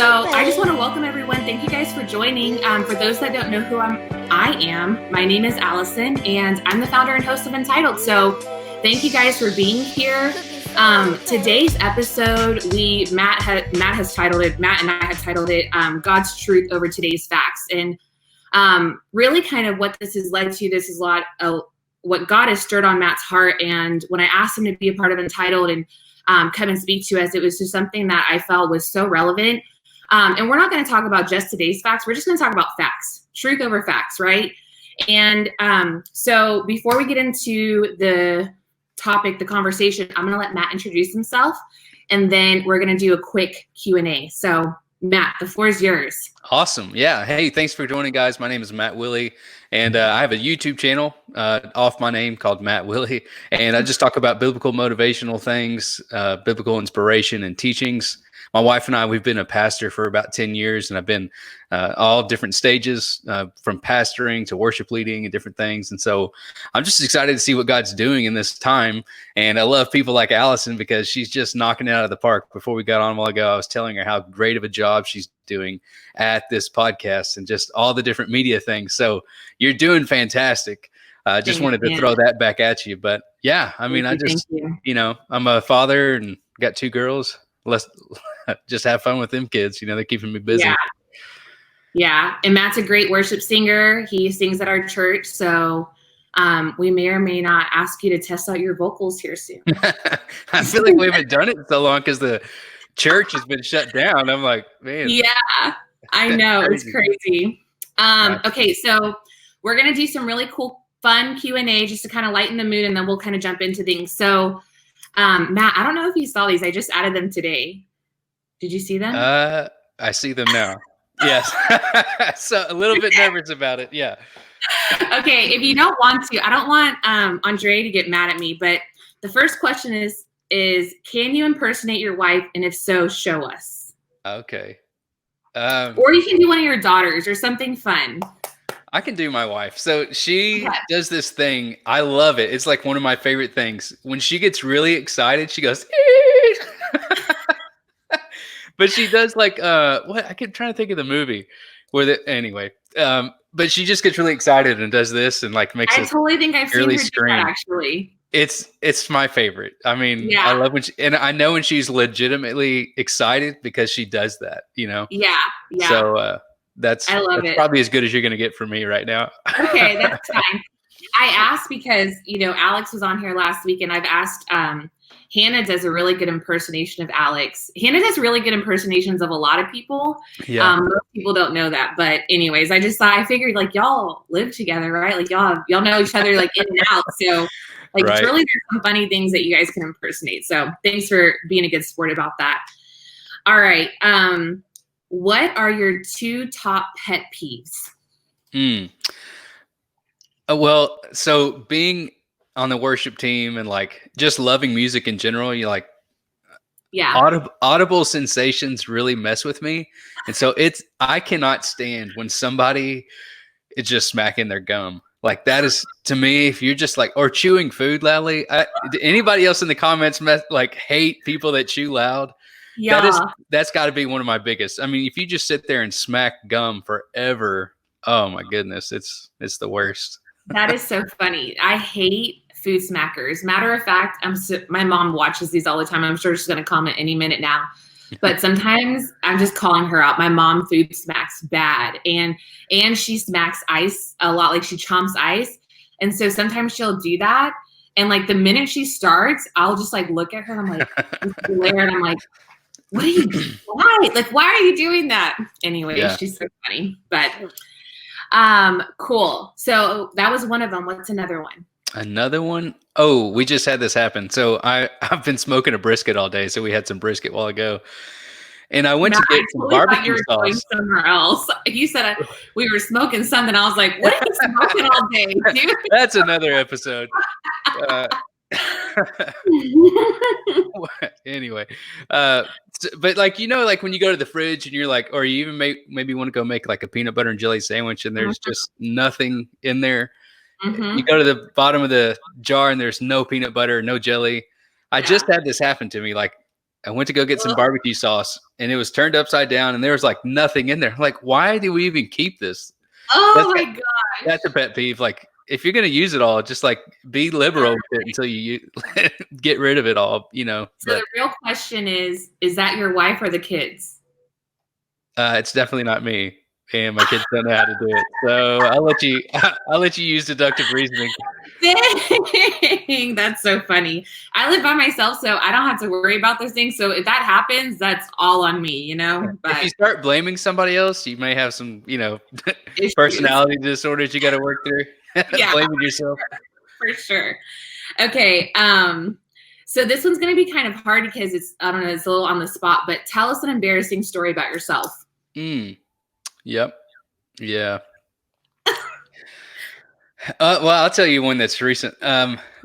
So I just want to welcome everyone. Thank you guys for joining. For those that don't know who I am, my name is Allison, and I'm the founder and host of Entitled. So thank you guys for being here. Today's episode, Matt and I have titled it God's Truth Over Today's Facts. And really kind of what this has led to, this is a lot of what God has stirred on Matt's heart. And when I asked him to be a part of Entitled and come and speak to us, it was just something that I felt was so relevant. And we're not going to talk about just today's facts. We're just going to talk about facts, truth over facts, right? And so before we get into the topic, the conversation, I'm going to let Matt introduce himself, and then we're going to do a quick Q&A. So Matt, the floor is yours. Awesome. Yeah. Hey, thanks for joining, guys. My name is Matt Willie, and I have a YouTube channel off my name called Matt Willie, and I just talk about biblical motivational things, biblical inspiration and teachings. My wife and I, we've been a pastor for about 10 years, and I've been all different stages from pastoring to worship leading and different things. And so I'm just excited to see what God's doing in this time. And I love people like Allison because she's just knocking it out of the park. Before we got on a while ago, I was telling her how great of a job she's doing at this podcast and just all the different media things. So you're doing fantastic. Just wanted to throw that back at you. But yeah, I mean, I'm a father and got 2 girls. Let's just have fun with them kids. They're keeping me busy. Yeah. And Matt's a great worship singer. He sings at our church. So we may or may not ask you to test out your vocals here soon. I feel like we haven't done it so long because the church has been shut down. I'm like, man. Yeah, I know. It's crazy. Okay, so we're going to do some really cool, fun Q&A just to kind of lighten the mood, and then we'll kind of jump into things. So Matt, I don't know if you saw these. I just added them today. Did you see them? I see them now. Yes. So a little bit nervous about it. Yeah. Okay. If you don't want to, I don't want Andre to get mad at me, but the first question is can you impersonate your wife? And if so, show us. Okay. Or you can do one of your daughters or something fun. I can do my wife. So she does this thing. I love it. It's like one of my favorite things. When she gets really excited, she goes, but she does like, what? I keep trying to think of the movie but she just gets really excited and does this and like makes I totally think I've seen her scream. Do that, actually. It's my favorite. I mean, I love and I know when she's legitimately excited because she does that, Yeah. So, that's probably as good as you're going to get from me right now. Okay, that's fine. I asked because, Alex was on here last week, and I've asked, Hannah does a really good impersonation of Alex. Hannah does really good impersonations of a lot of people. Yeah. Most people don't know that. But anyways, I figured like y'all live together, right? Like y'all know each other like in and out. So like It's really, there's some funny things that you guys can impersonate. So thanks for being a good sport about that. All right. What are your 2 top pet peeves? Well, so being on the worship team and like just loving music in general, you like, audible sensations really mess with me. And so I cannot stand when somebody is just smacking their gum. Like that is, to me, if you're just like, or chewing food loudly, anybody else in the comments hate people that chew loud? Yeah, that's got to be one of my biggest. I mean, if you just sit there and smack gum forever, oh my goodness, it's the worst. That is so funny. I hate food smackers. Matter of fact, my mom watches these all the time. I'm sure she's going to comment any minute now. But sometimes I'm just calling her out. My mom food smacks bad, and she smacks ice a lot. Like she chomps ice, and so sometimes she'll do that. And like the minute she starts, I'll just like look at her and I'm like, glare, and I'm like, what are you doing? Why are you doing that? Anyway, She's so funny. But cool. So that was one of them. What's another one? Another one? Oh, we just had this happen. So I've been smoking a brisket all day. So we had some brisket a while ago. And I went to get some barbecue sauce. Going somewhere else. You said we were smoking something. I was like, what are you smoking all day, dude? That's another episode. Anyway, but like, like when you go to the fridge and you're like, or you even maybe want to go make like a peanut butter and jelly sandwich and there's just nothing in there. Mm-hmm. You go to the bottom of the jar and there's no peanut butter, no jelly. I just had this happen to me. Like I went to go get some barbecue sauce, and it was turned upside down, and there was like nothing in there. I'm like, why do we even keep this? Oh my gosh. That's a pet peeve. Like, if you're gonna use it all, just like be liberal with it until you get rid of it all. So the real question is that your wife or the kids? It's definitely not me, and my kids don't know how to do it. So I'll let you use deductive reasoning. Dang, that's so funny. I live by myself, so I don't have to worry about those things. So if that happens, that's all on me, But if you start blaming somebody else, you may have some, personality disorders you got to work through. Yeah, blaming yourself for sure. Okay, so this one's going to be kind of hard because it's a little on the spot. But tell us an embarrassing story about yourself. Yep. Yeah. Well, I'll tell you one that's recent.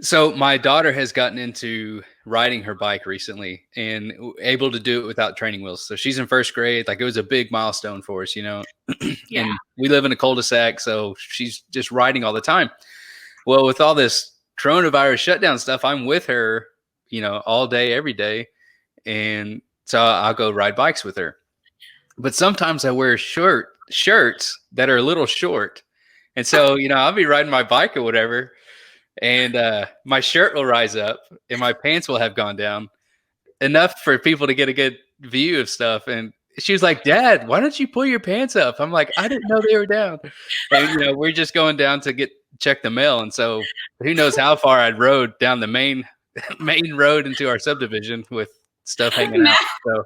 So my daughter has gotten into riding her bike recently and able to do it without training wheels. So she's in first grade. Like, it was a big milestone for us, Yeah. And we live in a cul-de-sac, so she's just riding all the time. Well, with all this coronavirus shutdown stuff, I'm with her, all day, every day. And so I'll go ride bikes with her. But sometimes I wear shirts that are a little short. And so, I'll be riding my bike or whatever, and my shirt will rise up and my pants will have gone down enough for people to get a good view of stuff. And she was like, "Dad, why don't you pull your pants up?" I'm like, "I didn't know they were down." And, we're just going down to check the mail. And so who knows how far I'd rode down the main road into our subdivision with stuff hanging out. So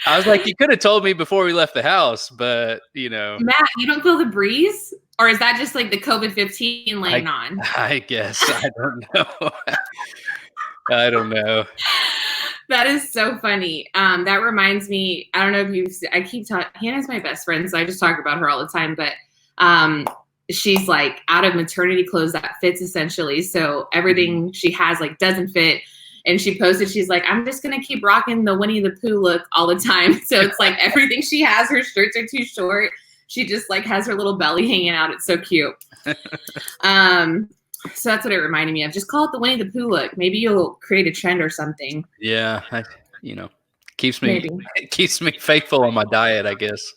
I was like, you could have told me before we left the house, but Matt, you don't feel the breeze, or is that just like the COVID-15 laying on? I guess I don't know. I don't know. That is so funny. That reminds me. I don't know if I keep talking. Hannah's my best friend, so I just talk about her all the time. But she's like out of maternity clothes that fits essentially, so everything she has like doesn't fit. And she posted, she's like, "I'm just going to keep rocking the Winnie the Pooh look all the time." So it's like everything she has, her shirts are too short. She just like has her little belly hanging out. It's so cute. So that's what it reminded me of. Just call it the Winnie the Pooh look. Maybe you'll create a trend or something. Yeah. Keeps me faithful on my diet, I guess.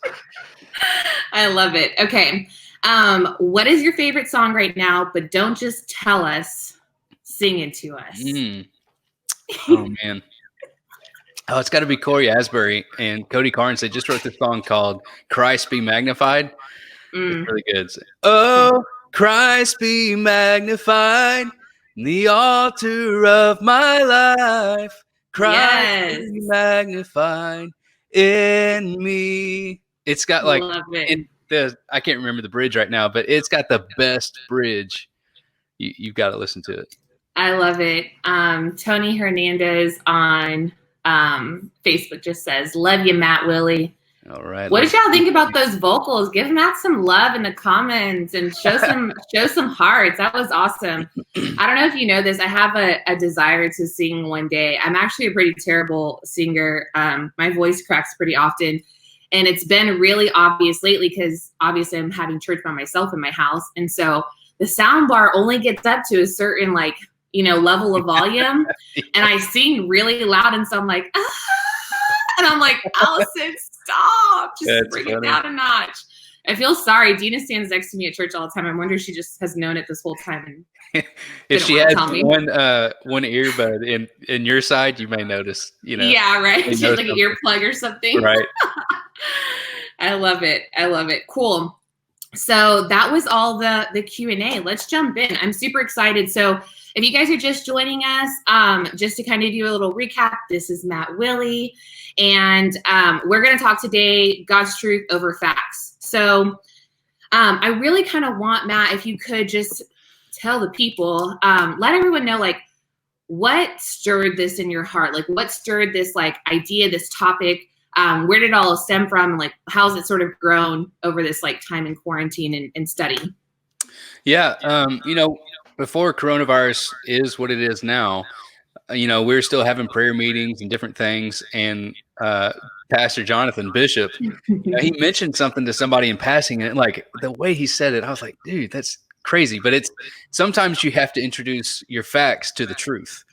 I love it. Okay. What is your favorite song right now? But don't just tell us, sing it to us. Oh man. Oh, it's got to be Corey Asbury and Cody Carnes. They just wrote this song called "Christ Be Magnified." It's really good. Oh, Christ be magnified, the altar of my life. Christ be magnified in me. It's got like I can't remember the bridge right now, but it's got the best bridge. You've got to listen to it. I love it. Tony Hernandez on Facebook just says, "Love you, Matt Willie." All right. What did y'all think about those vocals? Give Matt some love in the comments and show some hearts. That was awesome. I don't know if you know this. I have a desire to sing one day. I'm actually a pretty terrible singer. My voice cracks pretty often. And it's been really obvious lately because obviously I'm having church by myself in my house. And so the sound bar only gets up to a certain level of volume. And I sing really loud. And so I'm like, and I'm like, "Allison, stop. Just bring it down a notch." I feel sorry. Dina stands next to me at church all the time. I wonder if she just has known it this whole time. And if she had one earbud in your side, you may notice, Yeah, right. She has like an earplug or something. Right. I love it. Cool. So that was all the Q&A. Let's jump in. I'm super excited. So if you guys are just joining us, just to kind of do a little recap, this is Matt Willie, and we're going to talk today God's truth over facts. So I really kind of want, Matt, if you could just tell the people, let everyone know, like, what stirred this in your heart? Like, what stirred this, like, idea, this topic? Where did it all stem from? And, like, how's it sort of grown over this, like, time in quarantine and study? Yeah. Before coronavirus is what it is now, we're still having prayer meetings and different things. And Pastor Jonathan Bishop, he mentioned something to somebody in passing, and like the way he said it, I was like, dude, that's crazy. But it's sometimes you have to introduce your facts to the truth,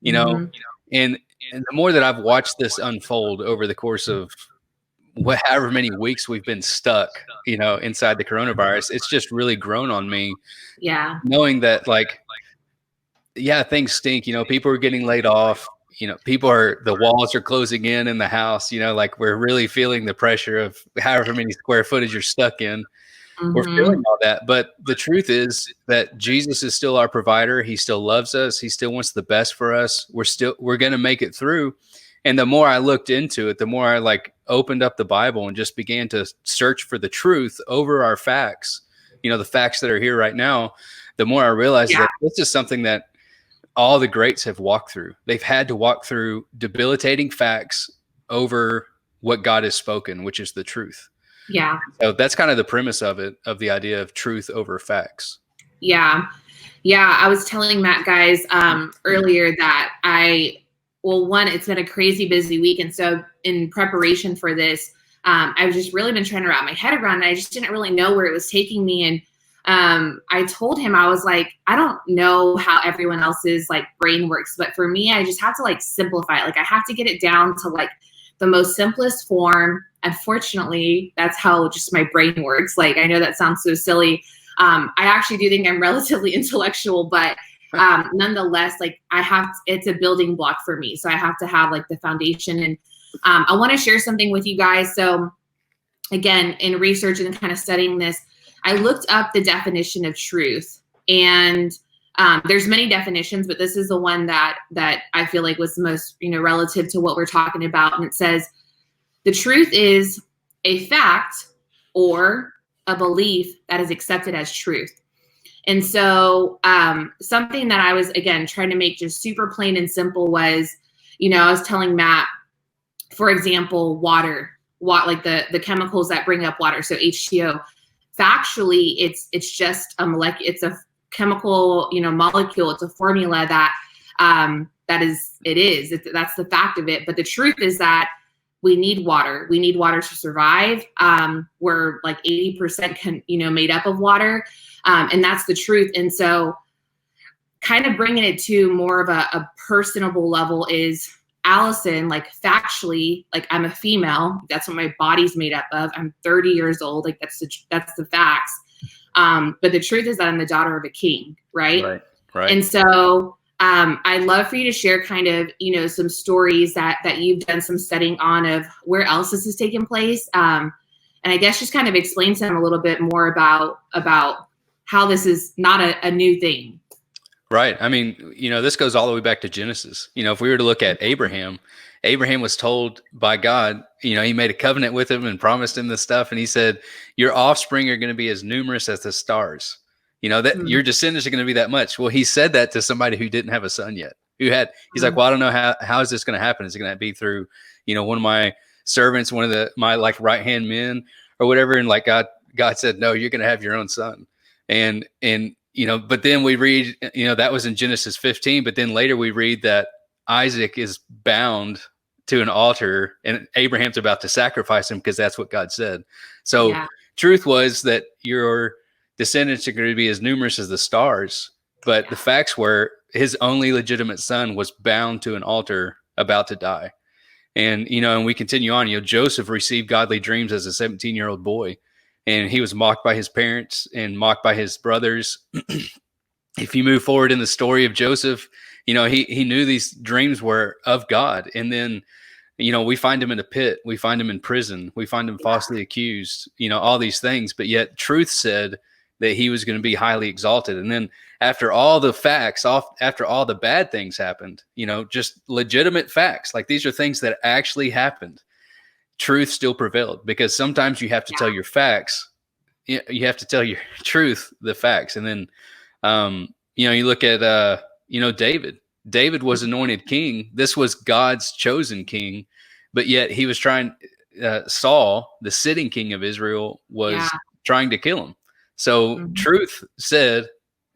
and the more that I've watched this unfold over the course of however many weeks we've been stuck, inside the coronavirus, it's just really grown on me. Yeah. Knowing that, like, yeah, things stink. People are getting laid off. The walls are closing in the house. Like, we're really feeling the pressure of however many square footage you're stuck in. We're feeling all that. But the truth is that Jesus is still our provider. He still loves us. He still wants the best for us. We're going to make it through. And the more I looked into it, the more I opened up the Bible and just began to search for the truth over our facts, the facts that are here right now, the more I realized that this is something that all the greats have walked through. They've had to walk through debilitating facts over what God has spoken, which is the truth. Yeah. So that's kind of the premise of it, of the idea of truth over facts. Yeah. Yeah. I was telling Matt, guys, earlier that it's been a crazy busy week. And so in preparation for this, I've just really been trying to wrap my head around it. I just didn't really know where it was taking me. And I told him, I was like, I don't know how everyone else's brain works, but for me, I just have to simplify it. I have to get it down to the most simplest form. Unfortunately, that's how just my brain works. I know that sounds so silly. I actually do think I'm relatively intellectual, but nonetheless, it's a building block for me. So I have to have the foundation. And I want to share something with you guys. So again, in research and kind of studying this, I looked up the definition of truth, and there's many definitions, but this is the one that I feel was the most, relative to what we're talking about. And it says, the truth is a fact or a belief that is accepted as truth. And so something that I was, again, trying to make just super plain and simple was, I was telling Matt, for example, water, the chemicals that bring up water. So H2O. Factually, it's just a molecule. It's a chemical, molecule. It's a formula that's the fact of it. But the truth is that we need water. We need water to survive. We're 80% made up of water, and that's the truth. And so, kind of bringing it to more of a personable level is, Allison, factually, I'm a female. That's what my body's made up of. I'm 30 years old. That's the facts. But the truth is that I'm the daughter of a king, right? Right. And so I'd love for you to share kind of, some stories that you've done some studying on of where else this has taken place. And I guess just kind of explain to them a little bit more about how this is not a new thing. Right. I mean, this goes all the way back to Genesis. If we were to look at Abraham was told by God, he made a covenant with him and promised him this stuff. And he said, your offspring are going to be as numerous as the stars, that your descendants are going to be that much. Well, he said that to somebody who didn't have a son yet, he's like, well, I don't know how is this going to happen? Is it going to be through, one of my servants, one of my right-hand men or whatever? And God said, no, you're going to have your own son. And but then we read, that was in Genesis 15, but then later we read that Isaac is bound to an altar and Abraham's about to sacrifice him because that's what God said. So truth was that your descendants are going to be as numerous as the stars, but the facts were his only legitimate son was bound to an altar about to die. And, and we continue on, Joseph received godly dreams as a 17-year-old boy. And he was mocked by his parents and mocked by his brothers. If you move forward in the story of Joseph, he knew these dreams were of God. And then, we find him in a pit. We find him in prison. We find him falsely accused, all these things. But yet truth said that he was going to be highly exalted. And then after all the facts, after all the bad things happened, just legitimate facts, these are things that actually happened. Truth still prevailed, because sometimes you have to tell your facts. You have to tell your truth, the facts. And then, you look at, David was anointed king. This was God's chosen king, but yet he was trying, Saul, the sitting king of Israel, was trying to kill him. So truth said,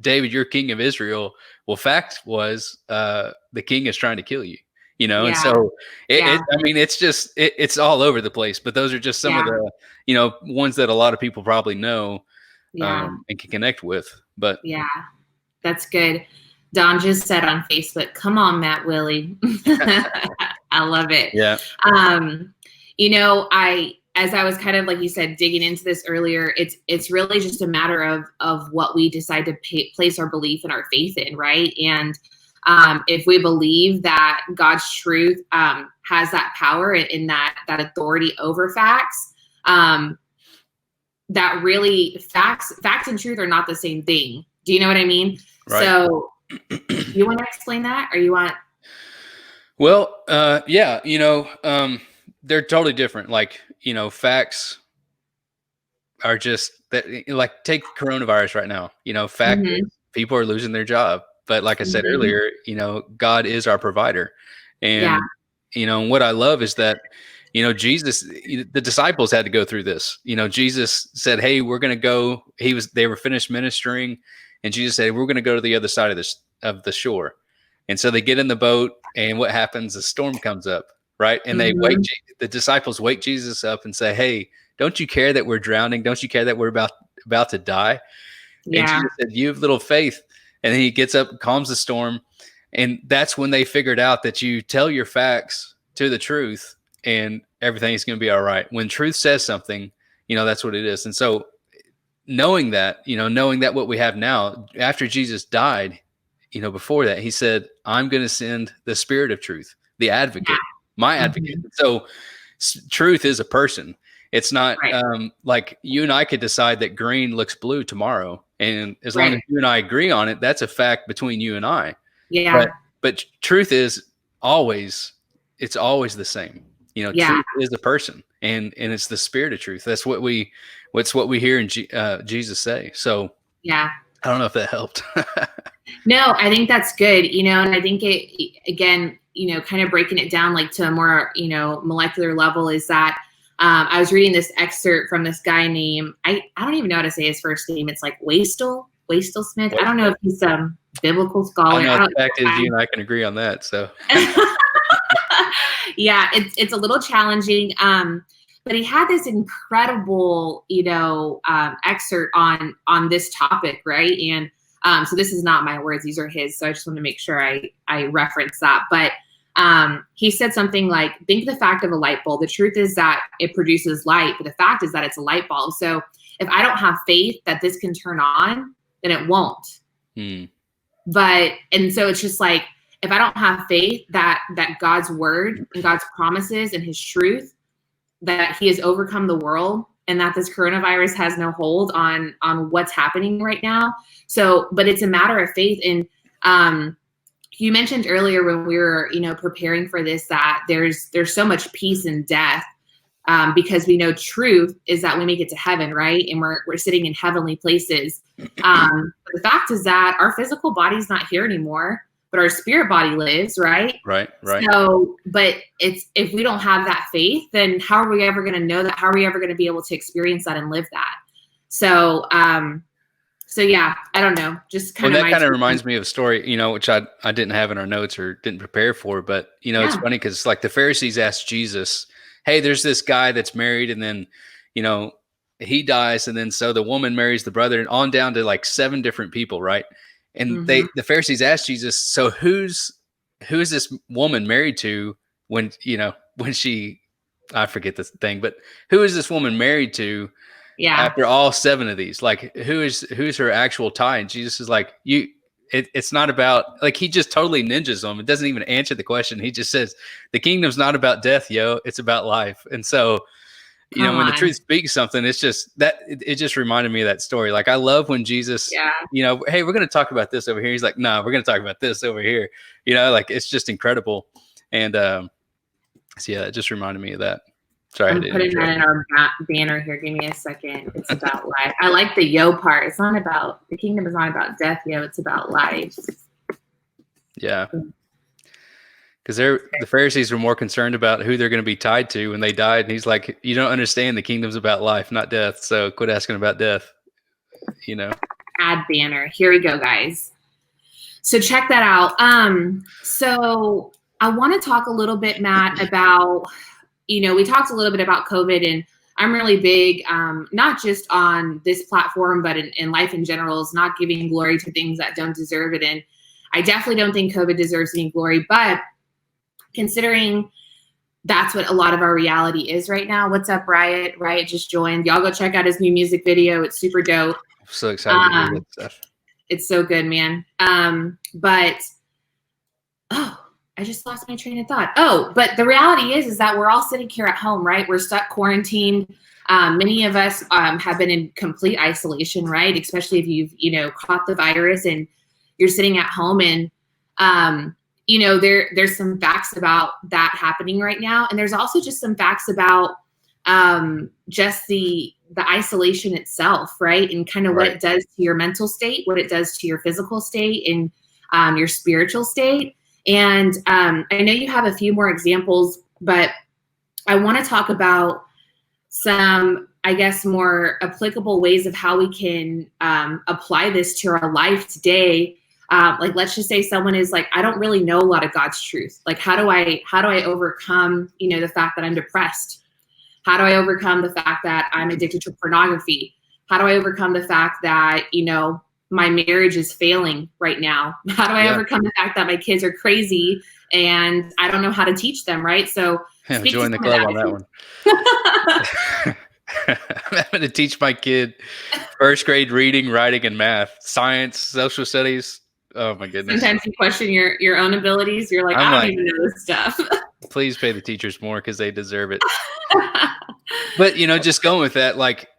David, you're king of Israel. Well, fact was, the king is trying to kill you. And so it's all over the place, but those are just some of the, ones that a lot of people probably know and can connect with. But that's good. Don just said on Facebook, "Come on, Matt Willie." I love it. Yeah. You know, as I was kind of, like you said, digging into this earlier, it's really just a matter of what we decide to place our belief and our faith in, right? And if we believe that God's truth has that power and that authority over facts, that really facts and truth are not the same thing. Do you know what I mean? Right. So you want to explain that, or you want? Well, yeah, they're totally different. Like, facts are just that, like, take coronavirus right now, fact is people are losing their job. But like I said earlier, God is our provider. And, what I love is that, Jesus, the disciples had to go through this. Jesus said, "Hey, we're going to go." They were finished ministering, and Jesus said, "We're going to go to the other side of the shore." And so they get in the boat, and what happens? A storm comes up, right? And they the disciples wake Jesus up and say, "Hey, don't you care that we're drowning? Don't you care that we're about to die?" Yeah. And Jesus said, "You have little faith." And then he gets up, calms the storm. And that's when they figured out that you tell your facts to the truth and everything's going to be all right. When truth says something, that's what it is. And so knowing that what we have now, after Jesus died, before that, he said, "I'm going to send the Spirit of truth, the advocate, my advocate." So truth is a person. It's not like you and I could decide that green looks blue tomorrow. And as long as you and I agree on it, that's a fact between you and I. Yeah. But truth is always the same. Truth is a person, and it's the Spirit of truth. That's what we hear in Jesus say. So I don't know if that helped. No, I think that's good. And I think it, again, kind of breaking it down like to a more, molecular level is that I was reading this excerpt from this guy named, I don't even know how to say his first name. It's like Waistel Smith. I don't know if he's a biblical scholar. The fact is, you and I can agree on that. So yeah, it's a little challenging. But he had this incredible, excerpt on this topic, right? And so this is not my words; these are his. So I just want to make sure I reference that. But he said something like, "Think of the fact of a light bulb. The truth is that it produces light, but the fact is that it's a light bulb. So if I don't have faith that this can turn on, then it won't." And so it's just like, if I don't have faith that God's word and God's promises and his truth, that he has overcome the world and that this coronavirus has no hold on what's happening right now. So, but it's a matter of faith. And you mentioned earlier when we were, preparing for this, that there's so much peace in death, because we know truth is that we make it to heaven, right? And we're sitting in heavenly places. But the fact is that our physical body's not here anymore, but our spirit body lives, right? Right. So, but if we don't have that faith, then how are we ever going to know that? How are we ever going to be able to experience that and live that? So, yeah, I don't know. Just kind of. That kind of reminds me of a story, which I didn't have in our notes or didn't prepare for. But it's funny because like the Pharisees asked Jesus, "Hey, there's this guy that's married, and then he dies, and then so the woman marries the brother, and on down to like 7 different people, right?" And the Pharisees asked Jesus, "So who is this woman married to when she, I forget the thing, but who is this woman married to?" After all 7 of these, like who's her actual tie? And Jesus is like, it's not about, like, he just totally ninjas them. It doesn't even answer the question. He just says, the kingdom's not about death, it's about life. And so, when the truth speaks something, it's just that it just reminded me of that story. Like, I love when Jesus, "Hey, we're going to talk about this over here." He's like, "No, we're going to talk about this over here." Like, it's just incredible. And so yeah, it just reminded me of that. Sorry, I'm putting that in our banner here. Give me a second. It's about life. I like the yo part. It's not about, the kingdom is not about death, it's about life. Yeah. Because the Pharisees were more concerned about who they're going to be tied to when they died. And he's like, "You don't understand. The kingdom's about life, not death. So quit asking about death." Add banner. Here we go, guys. So check that out. So I want to talk a little bit, Matt, about, we talked a little bit about COVID, and I'm really big, not just on this platform, but in life in general, is not giving glory to things that don't deserve it. And I definitely don't think COVID deserves any glory, but considering that's what a lot of our reality is right now. What's up, Riot? Riot just joined. Y'all go check out his new music video. It's super dope. I'm so excited to hear that stuff. It's so good, man. But I just lost my train of thought. But the reality is that we're all sitting here at home, right? We're stuck quarantined. Many of us have been in complete isolation, right? Especially if you've, caught the virus and you're sitting at home, and there's some facts about that happening right now. And there's also just some facts about just the isolation itself, right? And kind of what it does to your mental state, what it does to your physical state, and your spiritual state. And I know you have a few more examples, but I want to talk about some, I guess, more applicable ways of how we can apply this to our life today. Like, let's just say someone is like, I don't really know a lot of God's truth. Like, how do I overcome, the fact that I'm depressed? How do I overcome the fact that I'm addicted to pornography? How do I overcome the fact that, my marriage is failing right now? How do I overcome the fact that my kids are crazy and I don't know how to teach them, right? So join the club on that one. I'm having to teach my kid first grade reading, writing, and math, science, social studies. Oh my goodness. Sometimes you question your own abilities. You're like, I don't even know this stuff. Please pay the teachers more because they deserve it. But, just going with that, like,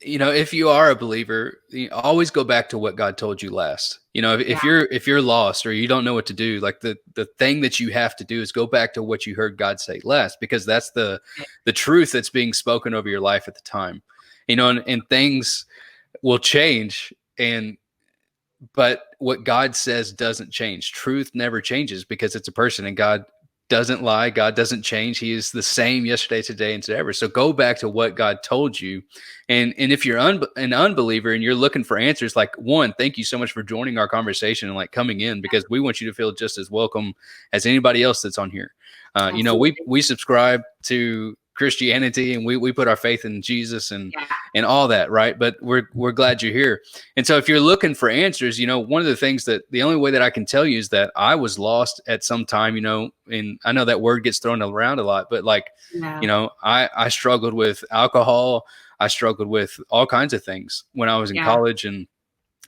if you are a believer, always go back to what God told you last. If you're lost or you don't know what to do, like the thing that you have to do is go back to what you heard God say last, because that's the truth that's being spoken over your life at the time. And things will change, but what God says doesn't change. Truth never changes because it's a person, and God doesn't lie. God doesn't change. He is the same yesterday, today, and forever. So go back to what God told you. And if you're an unbeliever and you're looking for answers, like, one, thank you so much for joining our conversation and like coming in, because we want you to feel just as welcome as anybody else that's on here. We subscribe to Christianity, and we put our faith in Jesus and all that, right? But we're glad you're here. And so if you're looking for answers, one of the things that the only way that I can tell you is that I was lost at some time, and I know that word gets thrown around a lot, but I struggled with alcohol. I struggled with all kinds of things when I was in college and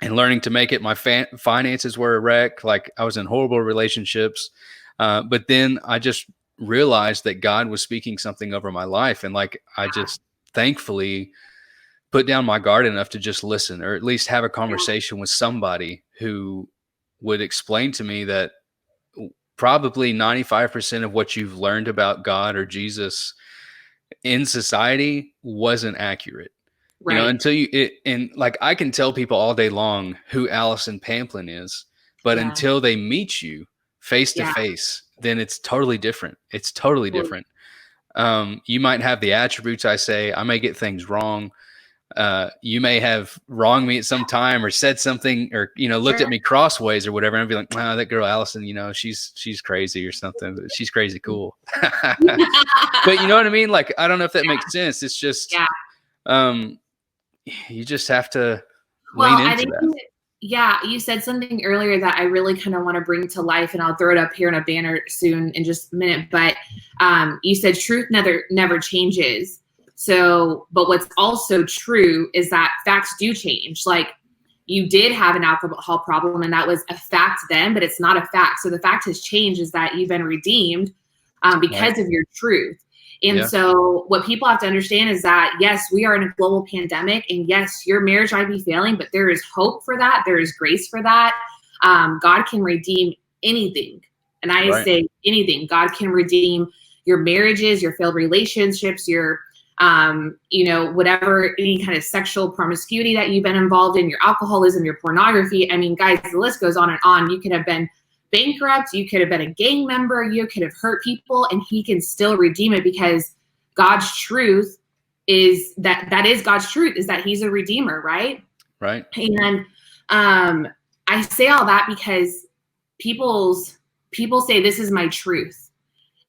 learning to make it. My finances were a wreck. Like, I was in horrible relationships. But then I just realized that God was speaking something over my life. And like, I just thankfully put down my guard enough to just listen, or at least have a conversation with somebody who would explain to me that probably 95% of what you've learned about God or Jesus in society wasn't accurate. Right. Until and like, I can tell people all day long who Allison Pamplin is, but until they meet you face to face, then it's totally different. It's totally different. You might have the attributes I say. I may get things wrong. You may have wronged me at some time, or said something, or, looked at me crossways or whatever. And I'd be like, wow, that girl, Allison, she's crazy or something. She's crazy cool. But you know what I mean? Like, I don't know if that makes sense. It's just, you just have to lean into that. Yeah, you said something earlier that I really kind of want to bring to life, and I'll throw it up here in a banner soon in just a minute. But you said truth never changes. So, but what's also true is that facts do change. Like, you did have an alcohol problem, and that was a fact then, but it's not a fact. So the fact has changed, is that you've been redeemed because of your truth. And so what people have to understand is that, yes, we are in a global pandemic, and yes, your marriage might be failing, but there is hope for that. There is grace for that. God can redeem anything. And I say anything. God can redeem your marriages, your failed relationships, your, whatever, any kind of sexual promiscuity that you've been involved in, your alcoholism, your pornography. I mean, guys, the list goes on and on. You could have been bankrupt, you could have been a gang member, you could have hurt people, and he can still redeem it, because God's truth is that is God's truth, is that he's a redeemer, right? Right. And I say all that because people say, this is my truth,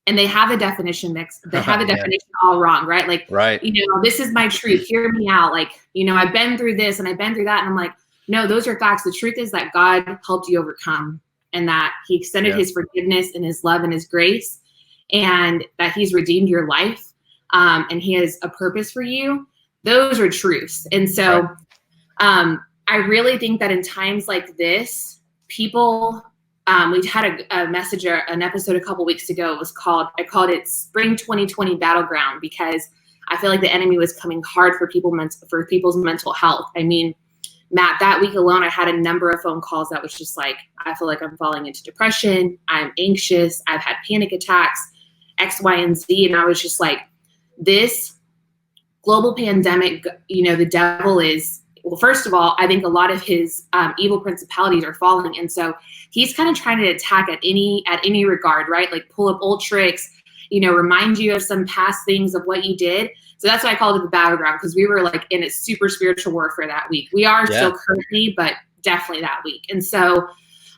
and they have a definition they have a definition all wrong, right? Like, this is my truth, hear me out. Like, I've been through this and I've been through that. And I'm like, no, those are facts. The truth is that God helped you overcome. and that he extended Yeah. his forgiveness and his love and his grace, and that he's redeemed your life, and he has a purpose for you. Those are truths. And so I really think that in times like this, people, we had a message, an episode a couple weeks ago. I called it Spring 2020 Battleground, because I feel like the enemy was coming hard for people's mental health. I mean, Matt, that week alone, I had a number of phone calls that was just like, I feel like I'm falling into depression. I'm anxious. I've had panic attacks, X, Y, and Z. And I was just like, this global pandemic, the devil is, well, first of all, I think a lot of his evil principalities are falling. And so he's kind of trying to attack at any regard, right? Like pull up old tricks, remind you of some past things of what you did. So that's why I called it the battleground, because we were like in a super spiritual warfare that week. We are still currently, but definitely that week. And so,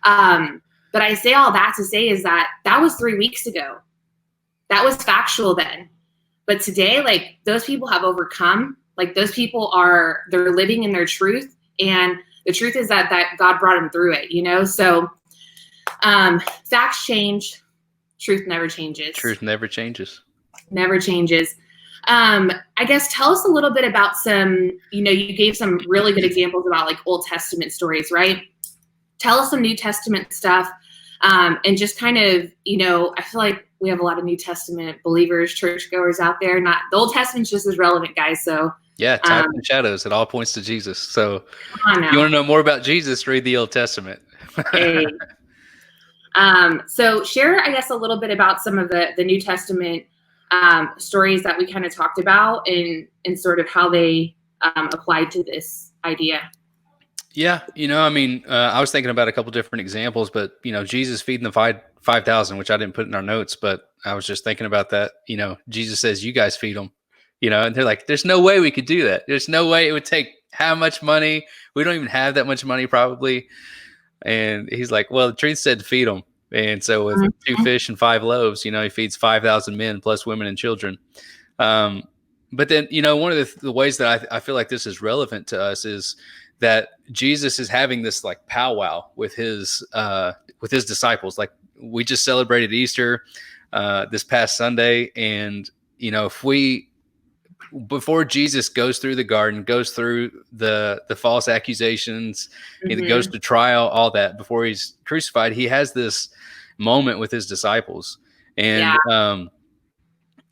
but I say all that to say is that was 3 weeks ago. That was factual then. But today, like, those people have overcome. Like, those people they're living in their truth. And the truth is that God brought them through it, So facts change. Truth never changes. Truth never changes. Never changes. I guess tell us a little bit about some, you gave some really good examples about like Old Testament stories, right? Tell us some New Testament stuff. And just kind of, I feel like we have a lot of New Testament believers, churchgoers out there. Not the Old Testament's just as relevant, guys. So yeah, types and shadows. It all points to Jesus. So you want to know more about Jesus? Read the Old Testament. Hey. So share, I guess, a little bit about some of the New Testament stories that we kind of talked about, and sort of how they applied to this idea. Yeah, I was thinking about a couple different examples, but Jesus feeding the 5,000, which I didn't put in our notes, but I was just thinking about that. Jesus says, "You guys feed them," and they're like, "There's no way we could do that. There's no way it would take how much money? We don't even have that much money, probably." And he's like, "Well, the truth said to feed them." And so with 2 fish and 5 loaves, he feeds 5,000 men plus women and children. But then, one of the ways that I feel like this is relevant to us is that Jesus is having this like powwow with his disciples. Like, we just celebrated Easter this past Sunday. And, before Jesus goes through the garden, goes through the false accusations, and goes to trial, all that, before he's crucified, he has this moment with his disciples. And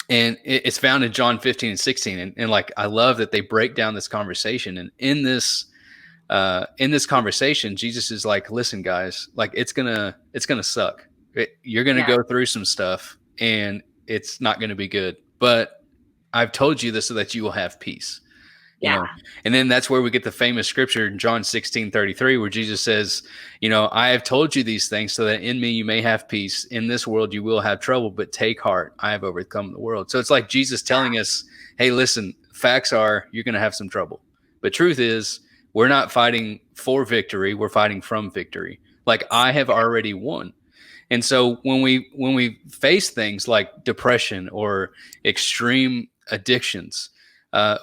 and it's found in John 15 and 16. And like, I love that they break down this conversation. And in this conversation, Jesus is like, "Listen, guys, like, it's gonna suck. You're gonna go through some stuff, and it's not gonna be good. But I've told you this so that you will have peace." And then that's where we get the famous scripture in John 16:33, where Jesus says, "I have told you these things so that in me you may have peace. In this world you will have trouble, but take heart. I have overcome the world." So it's like Jesus telling us, hey, listen, facts are you're going to have some trouble. But truth is, we're not fighting for victory. We're fighting from victory. Like, I have already won. And so when we face things like depression or extreme addictions,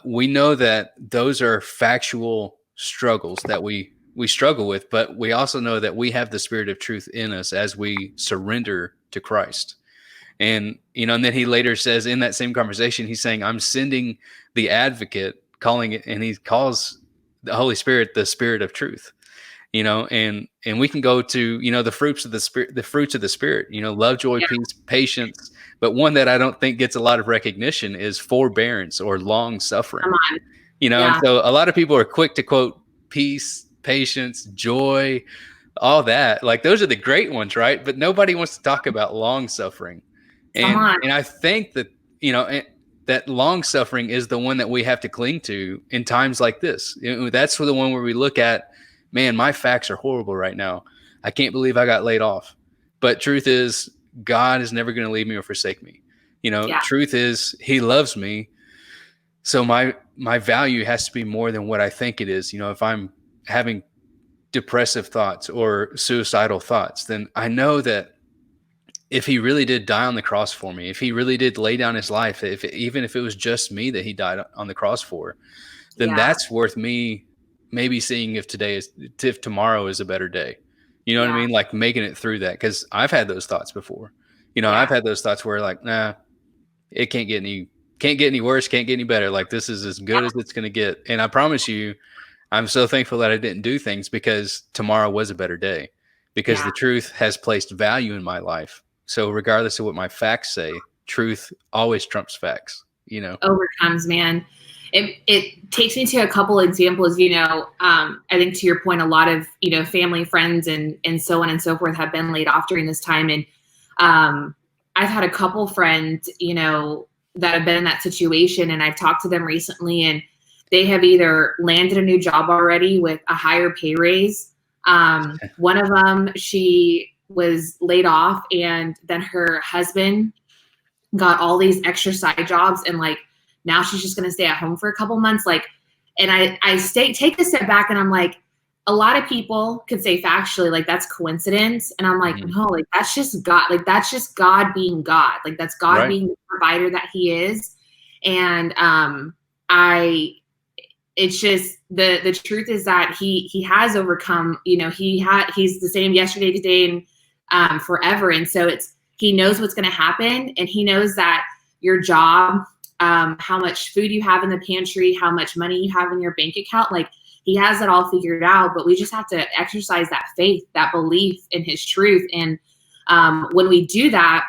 we know that those are factual struggles that we struggle with, but we also know that we have the Spirit of truth in us as we surrender to Christ. And, and then he later says in that same conversation, he's saying, "I'm sending the advocate," calling it, and he calls the Holy Spirit the Spirit of truth. And we can go to, the fruits of the Spirit, love, joy, peace, patience. But one that I don't think gets a lot of recognition is forbearance or long suffering. And so a lot of people are quick to quote peace, patience, joy, all that. Like, those are the great ones, right? But nobody wants to talk about long suffering. And I think that, that long suffering is the one that we have to cling to in times like this. That's the one where we look at, man, my facts are horrible right now. I can't believe I got laid off. But truth is, God is never going to leave me or forsake me. Truth is, he loves me. So my value has to be more than what I think it is. If I'm having depressive thoughts or suicidal thoughts, then I know that if he really did die on the cross for me, if he really did lay down his life, even if it was just me that he died on the cross for, then that's worth me maybe seeing if tomorrow is a better day. You know what I mean? Like making it through that. Cause I've had those thoughts before. I've had those thoughts where like, nah, it can't get any worse, can't get any better. Like this is as good as it's going to get. And I promise you, I'm so thankful that I didn't do things because tomorrow was a better day, because the truth has placed value in my life. So regardless of what my facts say, truth always trumps facts, Overcomes, man. It takes me to a couple examples, I think to your point, a lot of, family, friends and so on and so forth have been laid off during this time. And I've had a couple friends, that have been in that situation, and I've talked to them recently, and they have either landed a new job already with a higher pay raise. One of them, she was laid off, and then her husband got all these extra side jobs, and like now she's just going to stay at home for a couple months. Like, and I take a step back, and I'm like, a lot of people could say factually, like that's coincidence. And I'm like, no, like that's just God. Like that's just God being God. Like that's God being the provider that he is. And it's just the truth is that he has overcome, he's the same yesterday, today, and forever. And so he knows what's going to happen, and he knows that your job, how much food you have in the pantry, how much money you have in your bank account, like he has it all figured out. But we just have to exercise that faith, that belief in his truth. And when we do that,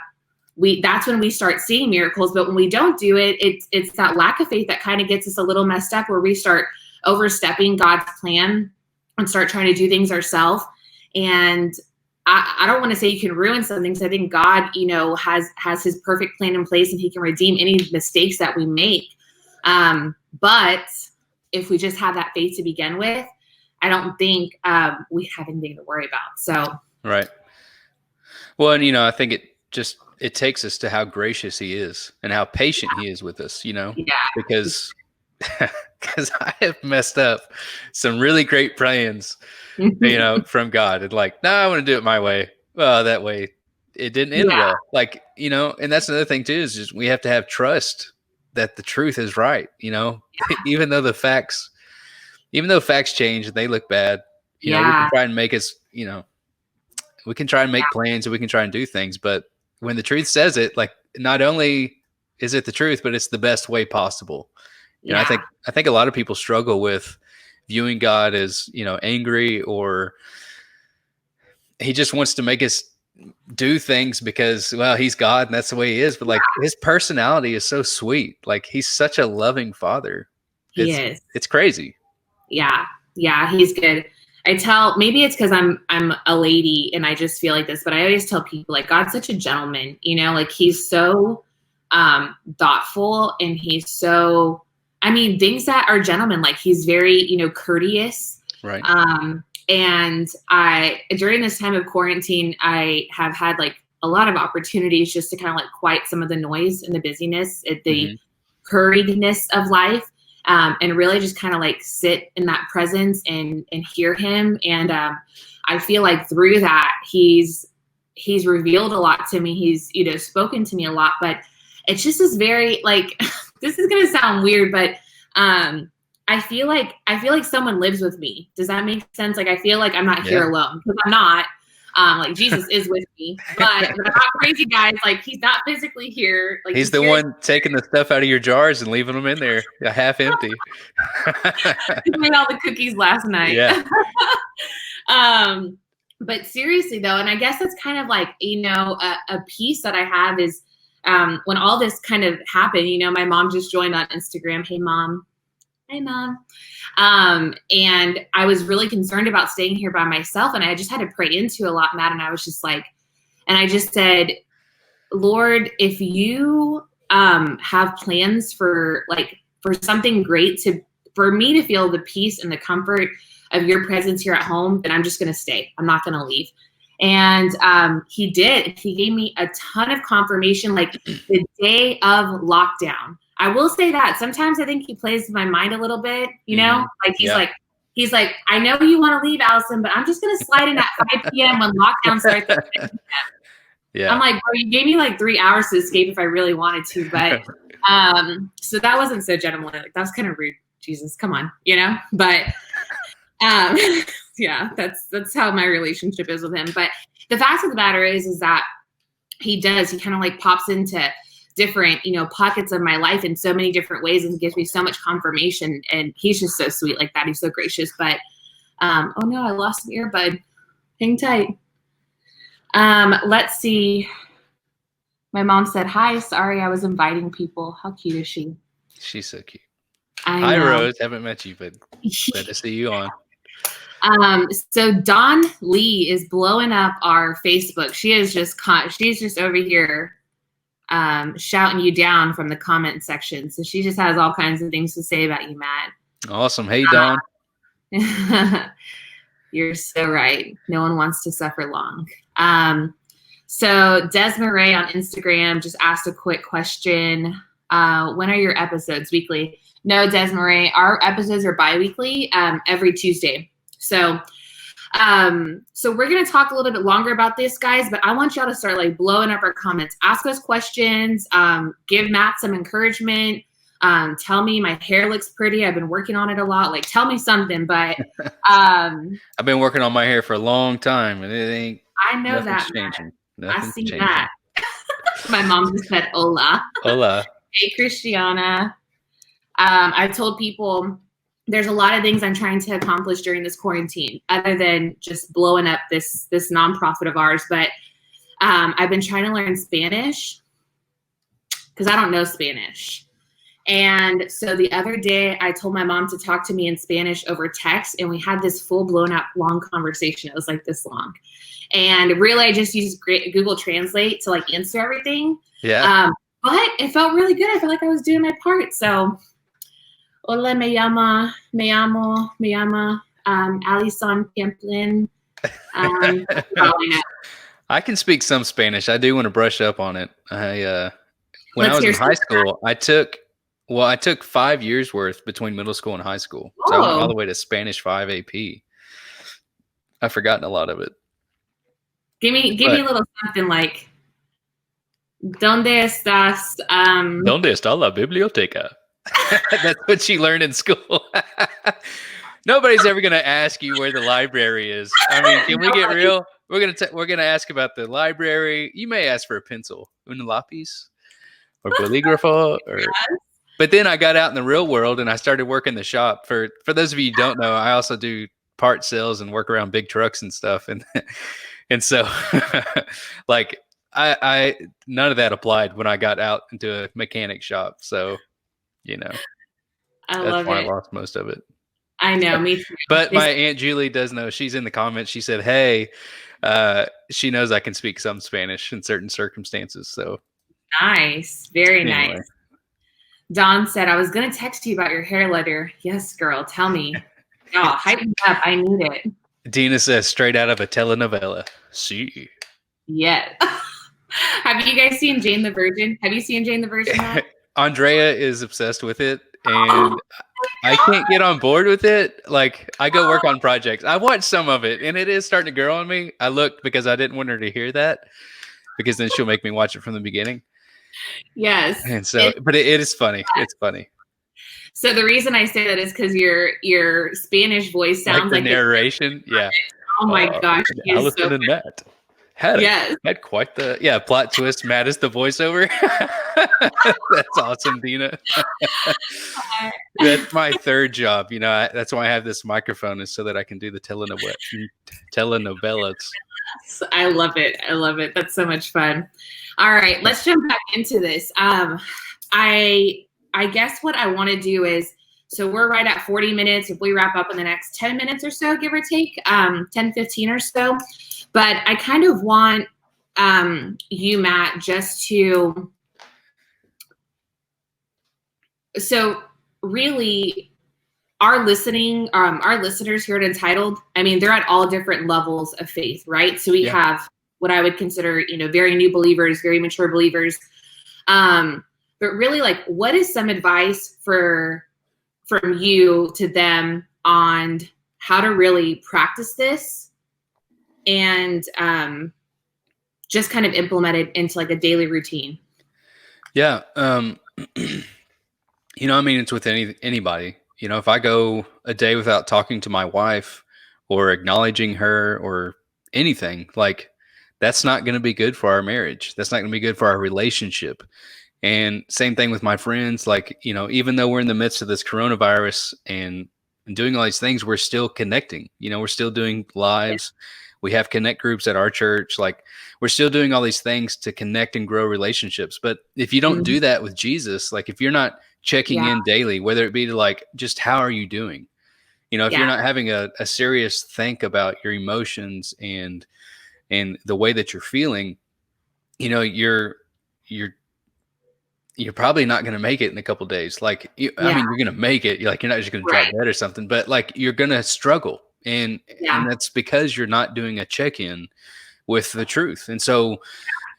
that's when we start seeing miracles. But when we don't do it, it's that lack of faith that kind of gets us a little messed up, where we start overstepping God's plan and start trying to do things ourselves. And I don't want to say you can ruin something, because I think God, has his perfect plan in place, and he can redeem any mistakes that we make. But if we just have that faith to begin with, I don't think we have anything to worry about. So right. Well, and I think it takes us to how gracious he is and how patient he is with us, because I have messed up some really great plans, from God, and like, no, I want to do it my way. Well, that way it didn't end well. Like, and that's another thing too, is just we have to have trust that the truth is right. Even though facts change and they look bad, we can try and make us, we can try and make plans, and we can try and do things. But when the truth says it, like, not only is it the truth, but it's the best way possible. I think a lot of people struggle with viewing God as, angry, or he just wants to make us do things because, well, he's God and that's the way he is. But like his personality is so sweet. Like he's such a loving father. He is. It's crazy. Yeah. Yeah. He's good. Maybe it's because I'm a lady and I just feel like this, but I always tell people, like, God's such a gentleman, like he's so thoughtful, and he's so, things that are gentlemen, like he's very, courteous. Right. And during this time of quarantine, I have had like a lot of opportunities just to kind of like quiet some of the noise and the busyness, the hurriedness of life. And really just kind of like sit in that presence and hear him. And I feel like through that, he's revealed a lot to me. He's, spoken to me a lot, but it's just this very like, this is going to sound weird, but I feel like someone lives with me. Does that make sense? Like, I feel like I'm not here alone, because I'm not. Like Jesus is with me, but I'm not crazy, guys. Like he's not physically here. Like he's the one taking the stuff out of your jars and leaving them in there half empty. He made all the cookies last night. Yeah. But seriously though, and I guess that's kind of like, a piece that I have is when all this kind of happened, my mom just joined on Instagram. Hey mom. Hi, Mom. And I was really concerned about staying here by myself. And I just had to pray into a lot, Matt. And I was just like, and I just said, Lord, if you have plans for something great for me to feel the peace and the comfort of your presence here at home, then I'm just going to stay. I'm not going to leave. And he did. He gave me a ton of confirmation, like the day of lockdown. I will say that sometimes I think he plays with my mind a little bit, like he's like, I know you want to leave, Allison, but I'm just going to slide in at 5 p.m. when lockdown starts. Yeah. I'm like, bro, you gave me like 3 hours to escape if I really wanted to. But so that wasn't so gentlemanly. Like, that was kind of rude. Jesus, come on, but Um, yeah, that's how my relationship is with him. But the fact of the matter is that he kind of like pops into different, pockets of my life in so many different ways and gives me so much confirmation. And he's just so sweet like that. He's so gracious. But oh no, I lost an earbud. Hang tight. Let's see. My mom said, hi, sorry, I was inviting people. How cute is she? She's so cute. Hi, Rose. Haven't met you, but glad to see you on. So Dawn Lee is blowing up our Facebook. She's just over here shouting you down from the comment section. So she just has all kinds of things to say about you, Matt. Awesome. Hey, Dawn. You're so right. No one wants to suffer long. So Desmarais on Instagram just asked a quick question. When are your episodes? Weekly? No, Desmarais, our episodes are bi-weekly, every Tuesday. So we're going to talk a little bit longer about this, guys, but I want y'all to start like blowing up our comments. Ask us questions. Give Matt some encouragement. Tell me my hair looks pretty. I've been working on it a lot. Like, tell me something, but I've been working on my hair for a long time and it ain't. I know that. Changing. I see that. My mom just said, hola. Hola. Hey, Christiana. I told people there's a lot of things I'm trying to accomplish during this quarantine other than just blowing up this nonprofit of ours. But I've been trying to learn Spanish because I don't know Spanish. And so the other day I told my mom to talk to me in Spanish over text, and we had this full blown up long conversation. It was like this long. And really I just used Google Translate to like answer everything. Yeah. But it felt really good. I felt like I was doing my part. So, hola, me llamo, Allison Pamplin. I can speak some Spanish. I do want to brush up on it. When I was in high school, I took 5 years worth between middle school and high school. So I went all the way to Spanish 5 AP. I've forgotten a lot of it. Give me a little something like, ¿Dónde estás? ¿Dónde está la biblioteca? That's what she learned in school. Nobody's ever going to ask you where the library is. I mean, can we get real? We're gonna ask about the library. You may ask for a pencil, un lápiz, or bolígrafo, or. But then I got out in the real world and I started working the shop. For those of you who don't know, I also do part sales and work around big trucks and stuff, and so like I none of that applied when I got out into a mechanic shop. So that's why I lost most of it. I know, me too. But my Aunt Julie does know. She's in the comments. She said, hey, she knows I can speak some Spanish in certain circumstances. So nice. Very nice. Dawn said, I was going to text you about your hair later. Yes, girl. Tell me. Oh, hype me up. I need it. Dina says, straight out of a telenovela. See. Yeah. Have you guys seen Jane the Virgin? Have you seen Jane the Virgin? Andrea is obsessed with it. And I can't get on board with it. Like, I go work on projects. I watched some of it, and it is starting to grow on me. I looked because I didn't want her to hear that, because then she'll make me watch it from the beginning. Yes. And so, but it is funny. It's funny. So the reason I say that is because your Spanish voice sounds like the narration. Yeah. Oh my gosh. Allison and Matt had quite the plot twist. Matt is the voiceover. That's awesome, Dina. That's my third job. That's why I have this microphone, is so that I can do the telenovelas. I love it. That's so much fun. All right, let's jump back into this. I guess what I want to do is, so we're right at 40 minutes. If we wrap up in the next 10 minutes or so, give or take, 10, 15 or so. But I kind of want you, Matt, just to, so really our listeners here at Entitled, I mean, they're at all different levels of faith, right? So we have what I would consider, very new believers, very mature believers. But really, like, what is some advice from you to them on how to really practice this and just kind of implement it into like a daily routine? Yeah. I mean, it's with anybody, if I go a day without talking to my wife or acknowledging her or anything, like that's not going to be good for our marriage. That's not going to be good for our relationship. And same thing with my friends. Like, even though we're in the midst of this coronavirus and doing all these things, we're still connecting. We're still doing lives. We have connect groups at our church. Like, we're still doing all these things to connect and grow relationships. But if you don't do that with Jesus, like if you're not checking in daily, whether it be to like, just how are you doing? If you're not having a serious think about your emotions and the way that you're feeling, you're probably not going to make it in a couple of days. Like, I mean, you're going to make it. You're not just going to drop dead or something, but like you're going to struggle. And that's because you're not doing a check-in with the truth. And so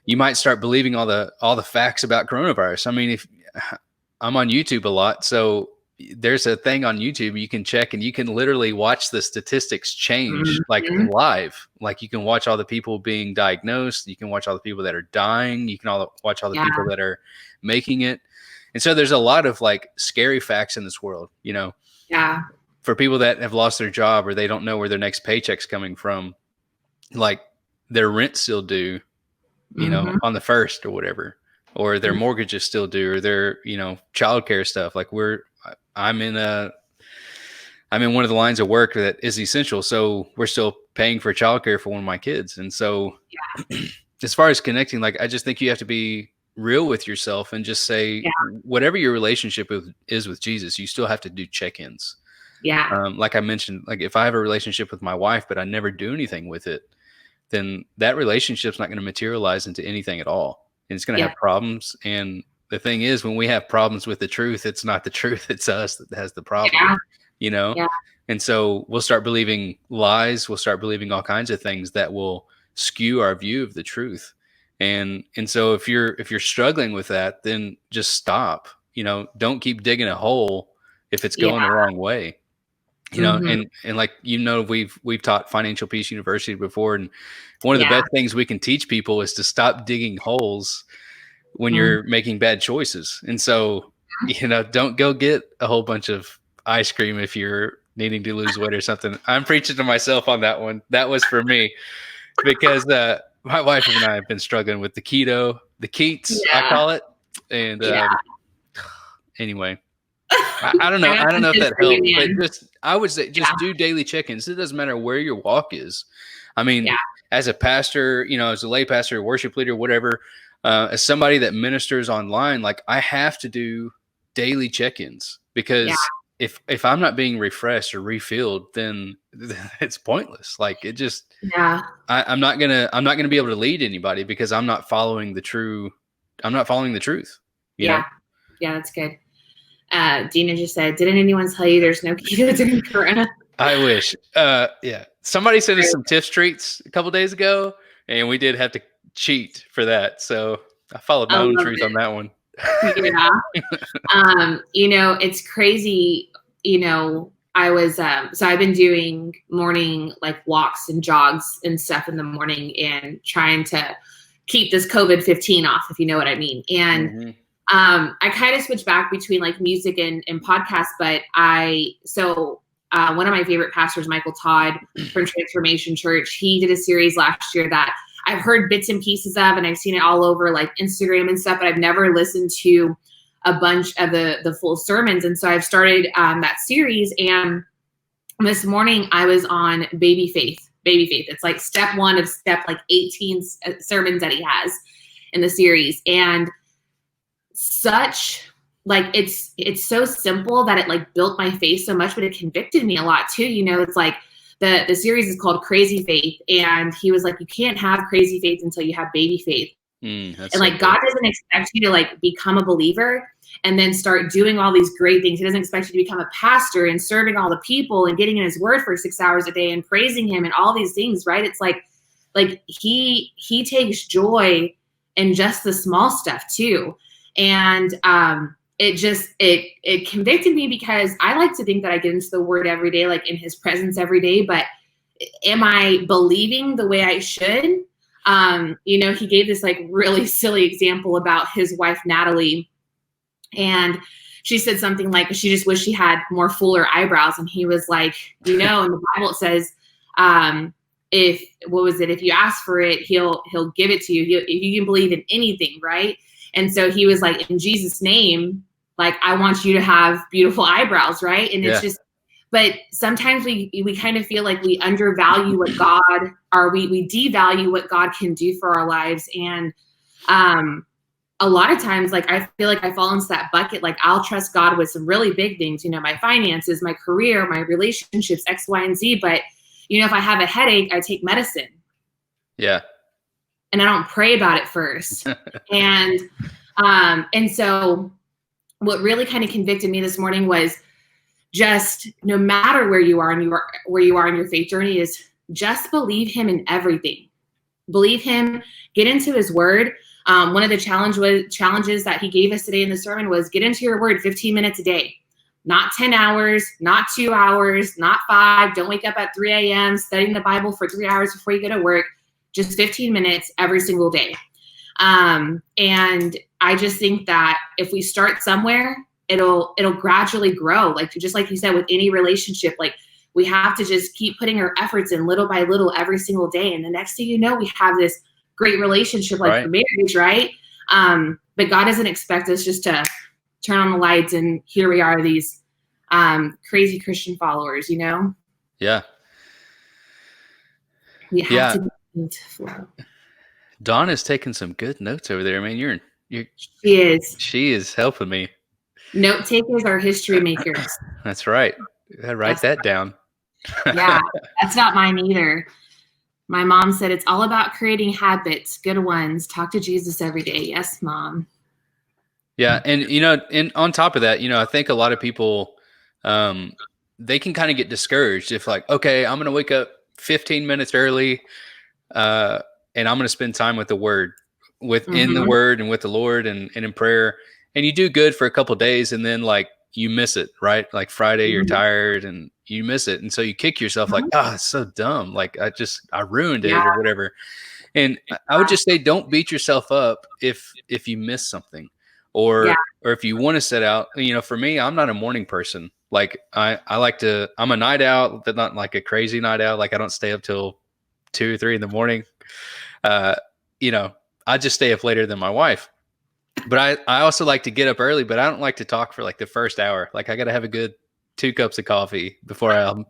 you might start believing all the facts about coronavirus. I mean, if I'm on YouTube a lot, so there's a thing on YouTube you can check and you can literally watch the statistics change like live. Like you can watch all the people being diagnosed. You can watch all the people that are dying. You can watch all the people that are making it. And so there's a lot of like scary facts in this world, for people that have lost their job or they don't know where their next paycheck's coming from, like their rent's still due, on the 1st or whatever, or their mortgage is still due, or their, childcare stuff. Like I'm in one of the lines of work that is essential. So we're still paying for childcare for one of my kids. And so as far as connecting, like, I just think you have to be real with yourself and just say, whatever your relationship is with Jesus, you still have to do check-ins. Like I mentioned, like if I have a relationship with my wife, but I never do anything with it, then that relationship's not going to materialize into anything at all. And it's going to have problems. And the thing is, when we have problems with the truth, it's not the truth. It's us that has the problem, And so we'll start believing lies. We'll start believing all kinds of things that will skew our view of the truth. And so if you're struggling with that, then just stop, don't keep digging a hole if it's going the wrong way, and like, we've taught Financial Peace University before. And one of the best things we can teach people is to stop digging holes when you're making bad choices. And so, don't go get a whole bunch of ice cream if you're needing to lose weight or something. I'm preaching to myself on that one. That was for me because, my wife and I have been struggling with the keats, I call it. And anyway, I don't know. I don't know if that helped, but I would say just do daily check-ins. It doesn't matter where your walk is. I mean, as a pastor, as a lay pastor, worship leader, whatever, as somebody that ministers online, like I have to do daily check-ins because if I'm not being refreshed or refilled, then it's pointless. Like it just, I'm not gonna be able to lead anybody because I'm not following the truth. You know? Yeah, that's good. Dina just said, didn't anyone tell you there's no keto during Corona? I wish. Somebody sent us some Tiff's treats a couple days ago, and we did have to cheat for that. So I followed my own truth on that one. It's crazy. I was, so I've been doing morning like walks and jogs and stuff in the morning and trying to keep this COVID-15 off, if you know what I mean. And I kind of switch back between like music and podcasts, but one of my favorite pastors, Michael Todd from Transformation Church, he did a series last year that I've heard bits and pieces of, and I've seen it all over like Instagram and stuff, but I've never listened to a bunch of the full sermons. And so I've started that series. And this morning I was on baby faith. It's like step 1 of step like 18 sermons that he has in the series. And such like, it's so simple that it like built my faith so much, but it convicted me a lot too. It's like the series is called Crazy Faith. And he was like, you can't have crazy faith until you have baby faith. And like, God doesn't expect you to like become a believer and then start doing all these great things. He doesn't expect you to become a pastor and serving all the people and getting in his word for 6 hours a day and praising him and all these things, right? It's like he takes joy in just the small stuff too. And it convicted me because I like to think that I get into the word every day, like in his presence every day, but am I believing the way I should? He gave this like really silly example about his wife, Natalie. And she said something like she just wished she had more fuller eyebrows. And he was like, in the Bible it says, if you ask for it, he'll give it to you. If you can believe in anything, right? And so he was like, in Jesus' name, like, I want you to have beautiful eyebrows, right? And it's just, but sometimes we kind of feel like we undervalue what God, or we devalue what God can do for our lives. And a lot of times, like, I feel like I fall into that bucket. Like, I'll trust God with some really big things, my finances, my career, my relationships, X, Y, and Z. But, if I have a headache, I take medicine. Yeah. And I don't pray about it first. And so what really kind of convicted me this morning was just, no matter where you are in your faith journey, is just believe him in everything. Believe him, get into his word. One of the challenges that he gave us today in the sermon was get into your word 15 minutes a day. Not 10 hours, not 2 hours, not 5. Don't wake up at 3 a.m. studying the Bible for 3 hours before you go to work. Just 15 minutes every single day. And I just think that if we start somewhere, it'll gradually grow. Like, just like you said, with any relationship, like, we have to just keep putting our efforts in little by little every single day. And the next thing you know, we have this great relationship, like, right, the marriage, right? But God doesn't expect us just to turn on the lights and here we are, these crazy Christian followers, Yeah. You have to be to flow. Dawn is taking some good notes over there. I mean, She is helping me. Note takers are history makers. That's right. I write that down. Yeah, that's not mine either. My mom said it's all about creating habits, good ones. Talk to Jesus every day. Yes, Mom. Yeah, and on top of that, I think a lot of people, they can kind of get discouraged if, like, okay, I'm going to wake up 15 minutes early, and I'm going to spend time with the Word, in the Word and with the Lord and in prayer, and you do good for a couple of days, and then, like, you miss it, right? Like Friday, you're tired and you miss it, and so you kick yourself, like, it's so dumb, like I ruined it or whatever. And I would just say, don't beat yourself up if you miss something. Or if you want to set out, for me, I'm not a morning person. Like I'm a night out, but not like a crazy night out. Like I don't stay up till 2 or 3 in the morning. I just stay up later than my wife. But I also like to get up early, but I don't like to talk for like the first hour. Like I got to have a good 2 cups of coffee before I'll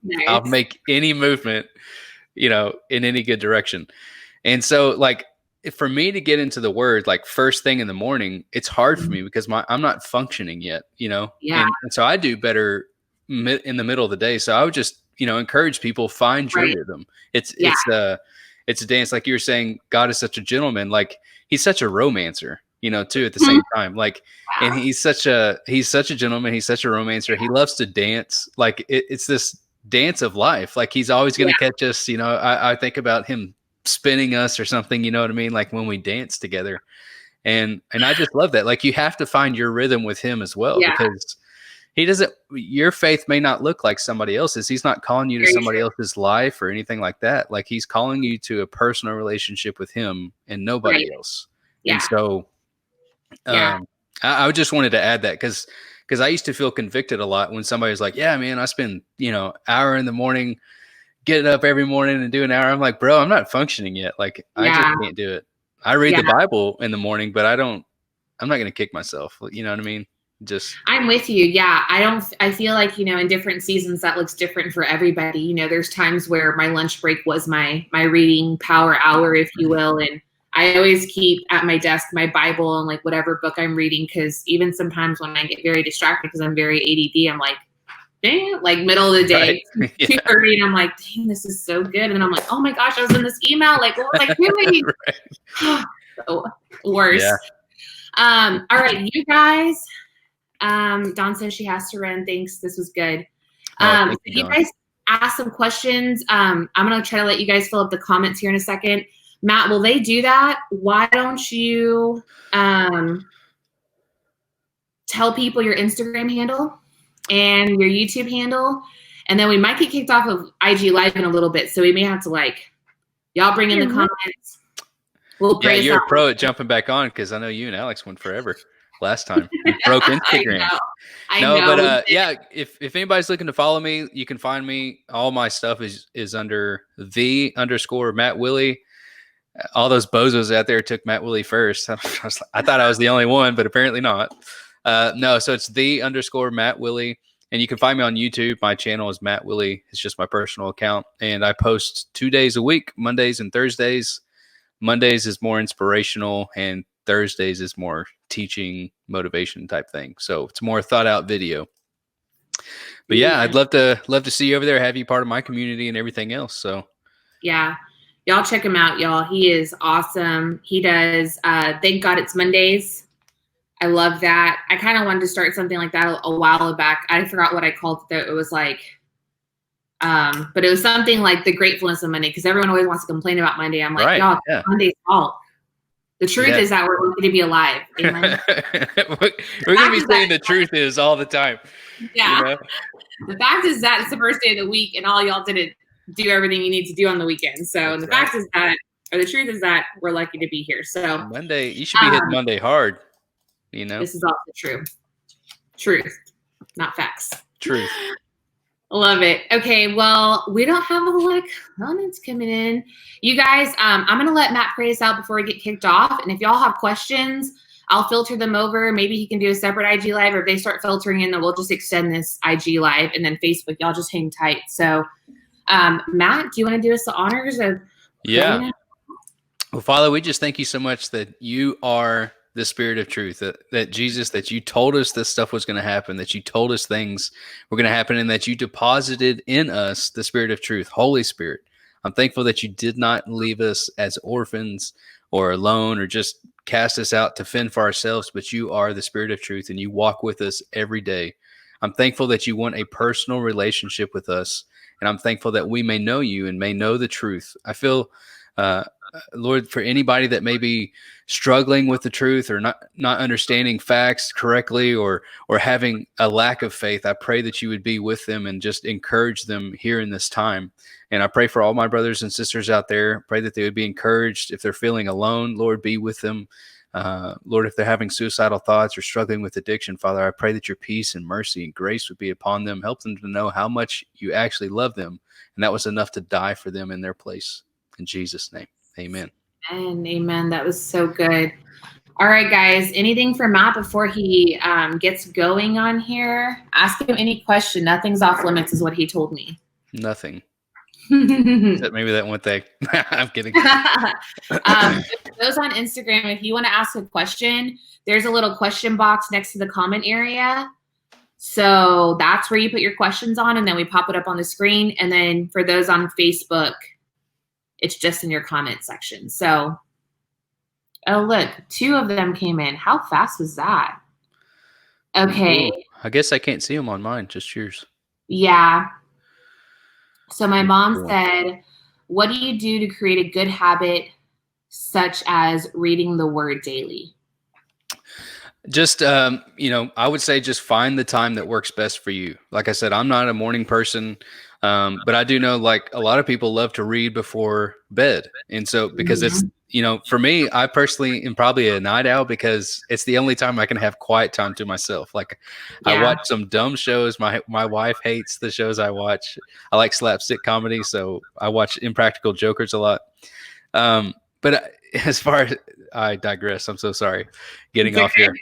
make any movement, in any good direction. And so, like, for me to get into the Word, like first thing in the morning, it's hard for me because I'm not functioning yet, Yeah. And so I do better in the middle of the day. So I would just, encourage people, find your rhythm. It's a dance. Like you were saying, God is such a gentleman. Like he's such a romancer, too, at the same time. Like, and he's such a gentleman. He's such a romancer. He loves to dance. Like it's this dance of life. Like he's always going to catch us. I think about him spinning us or something, you know what I mean? Like when we dance together, and I just love that. Like you have to find your rhythm with him as well, because your faith may not look like somebody else's. He's not calling you to somebody else's life or anything like that. Like he's calling you to a personal relationship with him and nobody else. Yeah. And so I just wanted to add that because I used to feel convicted a lot when somebody was like, yeah, man, I spend, hour in the morning getting up every morning and do an hour. I'm like, bro, I'm not functioning yet. Like I just can't do it. I read the Bible in the morning, but I'm not going to kick myself. You know what I mean? I'm with you. Yeah. I feel like, in different seasons that looks different for everybody. There's times where my lunch break was my reading power hour, if you will. And I always keep at my desk my Bible and like whatever book I'm reading. Cause even sometimes when I get very distracted, because I'm very ADD, I'm like, dang, like middle of the day, 2:30, and I'm like, dang, this is so good. And then I'm like, oh my gosh, I was in this email. Like, what was I doing? So, worse. Yeah. All right, you guys. Dawn says she has to run. Thanks. This was good. So you guys ask some questions. I'm going to try to let you guys fill up the comments here in a second. Matt, will they do that? Why don't you tell people your Instagram handle and your YouTube handle, and then we might get kicked off of IG Live in a little bit, so we may have to y'all bring in the comments. We'll you're a pro at jumping back on because I know you and Alex went forever. last time. We broke Instagram. I know. But yeah, if anybody's looking to follow me, you can find me. All my stuff is under _Matt Willie. All those bozos out there took Matt Willie first. I thought I was the only one, but apparently not. No, so it's _Matt Willie. And you can find me on YouTube. My channel is Matt Willie. It's just my personal account. And I post 2 days a week, Mondays and Thursdays. Mondays is more inspirational, and Thursdays is more teaching, motivation type thing. So it's more thought out video. But yeah, I'd love to see you over there, have you part of my community and everything else. So yeah, y'all check him out, y'all. He is awesome. He does Thank God It's Mondays. I love that. I kind of wanted to start something like that a while back. I forgot what I called it. It was like, but it was something like the gratefulness of Monday, because everyone always wants to complain about Monday. I'm like, y'all, Monday's fault. The truth is that we're lucky to be alive. Amen. We're going to be saying the truth is all the time. Yeah. You know? The fact is that it's the first day of the week, and all y'all didn't do everything you need to do on the weekend. So the fact is that, or the truth is that we're lucky to be here. So Monday, you should be hitting Monday hard. You know, this is also true. Truth, not facts. Truth. Love it. Okay, well, we don't have a lot of comments coming in. You guys, I'm going to let Matt pray us out before we get kicked off. And if y'all have questions, I'll filter them over. Maybe he can do a separate IG live, or if they start filtering in, then we'll just extend this IG live. And then Facebook, y'all just hang tight. So, Matt, do you want to do us the honors of praying? Well, Father, we just thank you so much that you are the Spirit of truth, that Jesus, that you told us this stuff was going to happen, that you told us things were going to happen, and that you deposited in us the Spirit of truth, Holy Spirit. I'm thankful that you did not leave us as orphans or alone or just cast us out to fend for ourselves, but you are the Spirit of truth and you walk with us every day. I'm thankful that you want a personal relationship with us, and I'm thankful that we may know you and may know the truth. I feel Lord, for anybody that may be struggling with the truth or not understanding facts correctly or having a lack of faith, I pray that you would be with them and just encourage them here in this time. And I pray for all my brothers and sisters out there. Pray that they would be encouraged. If they're feeling alone, Lord, be with them. Lord, if they're having suicidal thoughts or struggling with addiction, Father, I pray that your peace and mercy and grace would be upon them. Help them to know how much you actually love them, and that was enough to die for them in their place. In Jesus' name. Amen. And amen. That was so good. All right, guys. Anything for Matt before he gets going on here? Ask him any question. Nothing's off limits is what he told me. Nothing. Maybe that one thing. I'm kidding. Those on Instagram, if you want to ask a question, there's a little question box next to the comment area. So that's where you put your questions on, and then we pop it up on the screen. And then for those on Facebook, it's just in your comment section. So, oh, look, 2 of them came in. How fast was that? Okay. Ooh, I guess I can't see them on mine, just yours. Yeah. So my mom said, what do you do to create a good habit such as reading the word daily? Just, I would say just find the time that works best for you. Like I said, I'm not a morning person. But I do know, like, a lot of people love to read before bed. And so, because it's, for me, I personally am probably a night owl because it's the only time I can have quiet time to myself. Like, I watch some dumb shows. My wife hates the shows I watch. I like slapstick comedy, so I watch Impractical Jokers a lot. But as far as I digress, I'm so sorry getting off here.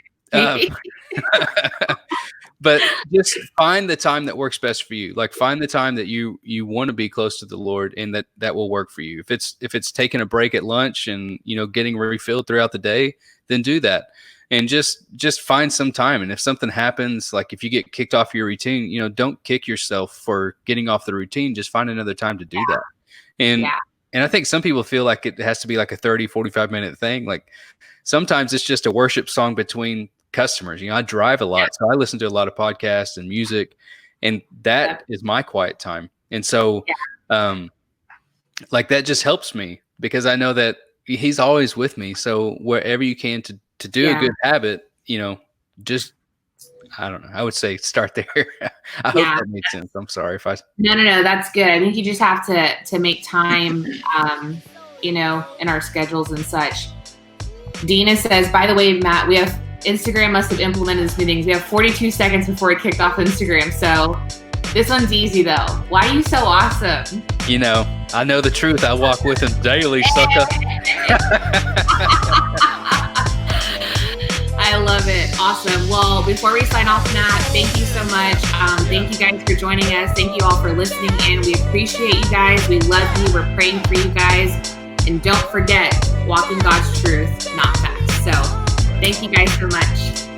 But just find the time that works best for you. Like, find the time that you want to be close to the Lord, and that will work for you. If it's taking a break at lunch and, getting refilled throughout the day, then do that. And just find some time. And if something happens, like if you get kicked off your routine, don't kick yourself for getting off the routine. Just find another time to do that. And I think some people feel like it has to be like a 30, 45-minute thing. Like, sometimes it's just a worship song between customers. I drive a lot, so I listen to a lot of podcasts and music, and that is my quiet time. And so, like, that just helps me because I know that he's always with me. So wherever you can to do a good habit, just, I don't know. I would say start there. I hope that makes sense. I'm sorry if I. No, that's good. I think you just have to make time, in our schedules and such. Dina says, by the way, Matt, we have Instagram must have implemented this new thing. We have 42 seconds before it kicked off Instagram. So this one's ezy though. Why are you so awesome? You know, I know the truth. I walk with him daily, sucker. I love it. Awesome. Well, before we sign off, Matt, thank you so much. Thank you guys for joining us. Thank you all for listening in. We appreciate you guys. We love you. We're praying for you guys. And don't forget, walk in God's truth, not facts. So thank you guys so much.